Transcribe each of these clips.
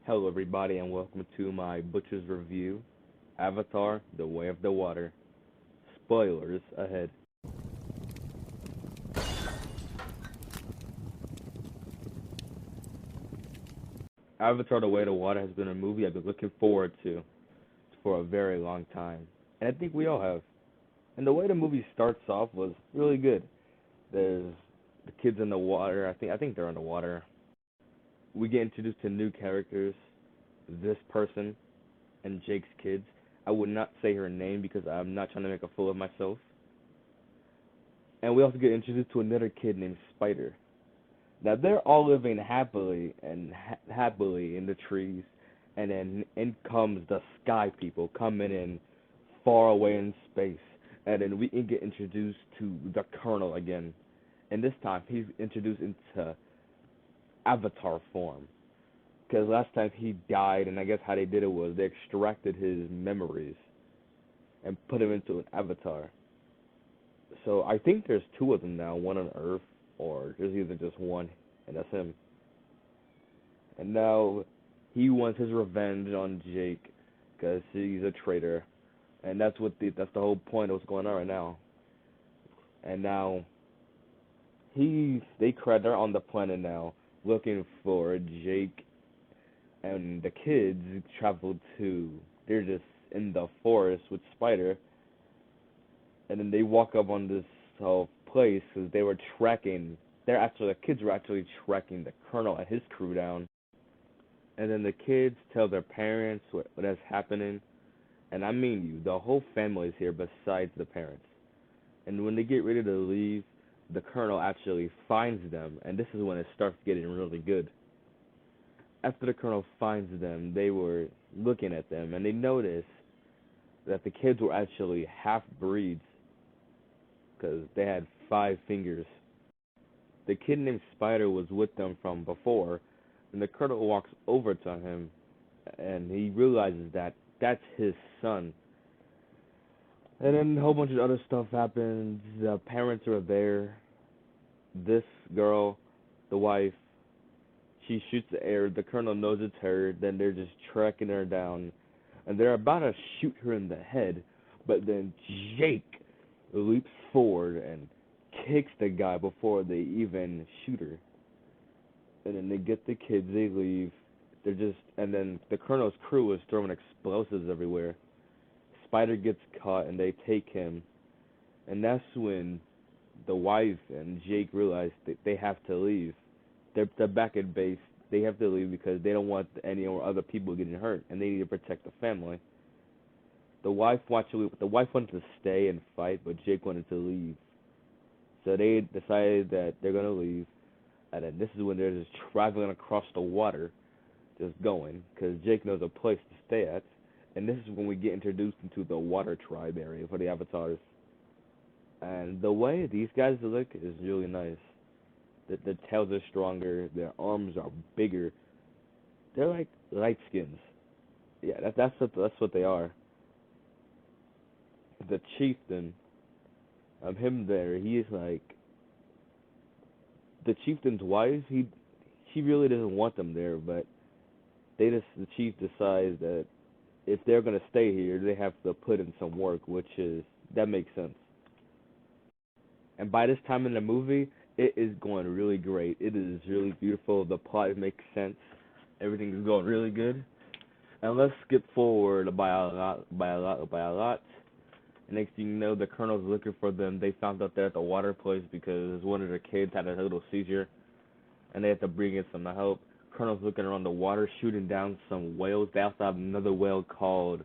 Hello, everybody, and welcome to my Butcher's Review, Avatar: The Way of the Water. Spoilers ahead. Avatar: The Way of the Water has been a movie I've been looking forward to for a very long time, and I think we all have. And the way the movie starts off was really good. There's the kids in the water. I think they're in the water. We get introduced to new characters. This person and Jake's kids. I would not say her name because I'm not trying to make a fool of myself. And we also get introduced to another kid named Spider. Now they're all living happily and happily in the trees, and then in comes the sky people coming in far away in space, and then we get introduced to the Colonel again, and this time he's introduced into Avatar form. Because last time he died, and I guess how they did it was they extracted his memories and put him into an avatar. So I think there's two of them now, one on Earth, or there's either just one, and that's him. And now he wants his revenge on Jake because he's a traitor, and that's the whole point of what's going on right now. And now they're on the planet now looking for Jake, and the kids travel to, they're just in the forest with Spider, and then they walk up on this place because they were tracking, the kids were actually tracking the Colonel and his crew down, and then the kids tell their parents what is happening, and I mean you, the whole family is here besides the parents, and when they get ready to leave, the Colonel actually finds them, and this is when it starts getting really good. After the Colonel finds them, they were looking at them, and they noticed that the kids were actually half-breeds, because they had 5 fingers. The kid named Spider was with them from before, and the Colonel walks over to him, and he realizes that that's his son. And then a whole bunch of other stuff happens. The parents are there. This girl, the wife, she shoots the air. The Colonel knows it's her. Then they're just tracking her down, and they're about to shoot her in the head. But then Jake leaps forward and kicks the guy before they even shoot her. And then they get the kids. They leave. And then the Colonel's crew is throwing explosives everywhere. Spider gets caught, and they take him. And that's when the wife and Jake realize that they have to leave. They're back at base. They have to leave because they don't want any or other people getting hurt, and they need to protect the family. The wife wanted to stay and fight, but Jake wanted to leave. So they decided that they're gonna leave, and then this is when they're just traveling across the water, just going, because Jake knows a place to stay at, and this is when we get introduced into the water tribe area for the avatars. And the way these guys look is really nice. The tails are stronger. Their arms are bigger. They're like light skins. Yeah, that's what they are. The chieftain, him there. He is like the chieftain's wife. She really doesn't want them there, but the chief decides that if they're gonna stay here, they have to put in some work, that makes sense. And by this time in the movie, it is going really great. It is really beautiful. The plot makes sense. Everything is going really good. And let's skip forward by a lot. And next thing you know, the Colonel's looking for them. They found out they're at the water place because one of the kids had a little seizure, and they had to bring in some help. Colonel's looking around the water, shooting down some whales. They also have another whale called,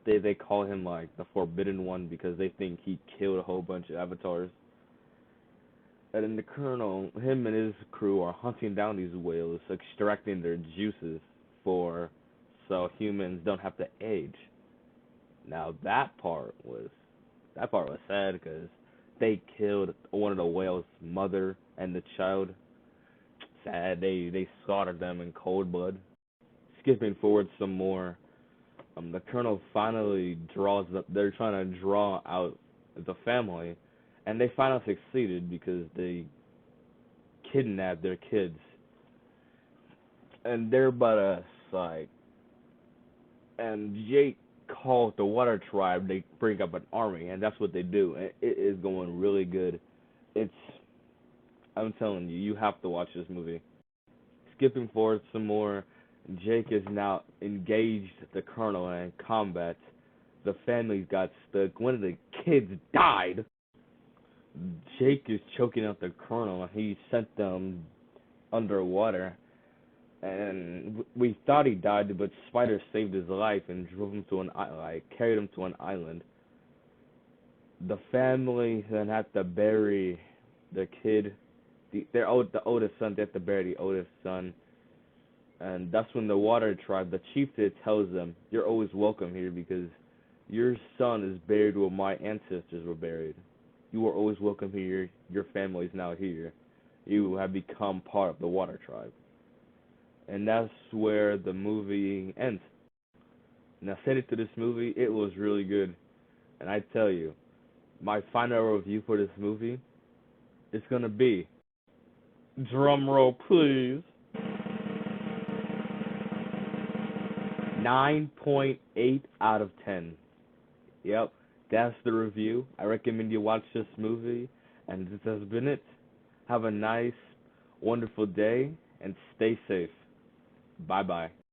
they call him like the Forbidden One because they think he killed a whole bunch of avatars. And then the Colonel, him and his crew are hunting down these whales, extracting their juices so humans don't have to age. Now that part was sad because they killed one of the whales' mother and the child. Sad, they slaughtered them in cold blood. Skipping forward some more, the Colonel finally draws up. They're trying to draw out the family, and they finally succeeded because they kidnapped their kids, and they're about to outside, and Jake calls the Water Tribe. They bring up an army, and that's what they do. And it is going really good. It's, I'm telling you, you have to watch this movie. Skipping forward some more, Jake is now engaged the colonel in combat. The family got stuck. One of the kids died. Jake is choking out the colonel, and he sent them underwater. And we thought he died, but Spider saved his life and drove him to carried him to an island. The family then had to bury the kid, the oldest son. They had to bury the oldest son, and that's when the Water Tribe, the chieftain, tells them, "You're always welcome here because your son is buried where my ancestors were buried. You are always welcome here. Your family is now here. You have become part of the Water Tribe." And that's where the movie ends. And I said it to this movie, it was really good. And I tell you, my final review for this movie is gonna be, drum roll please, 9.8 out of 10. Yep, that's the review. I recommend you watch this movie, and this has been it. Have a nice, wonderful day, and stay safe. Bye-bye.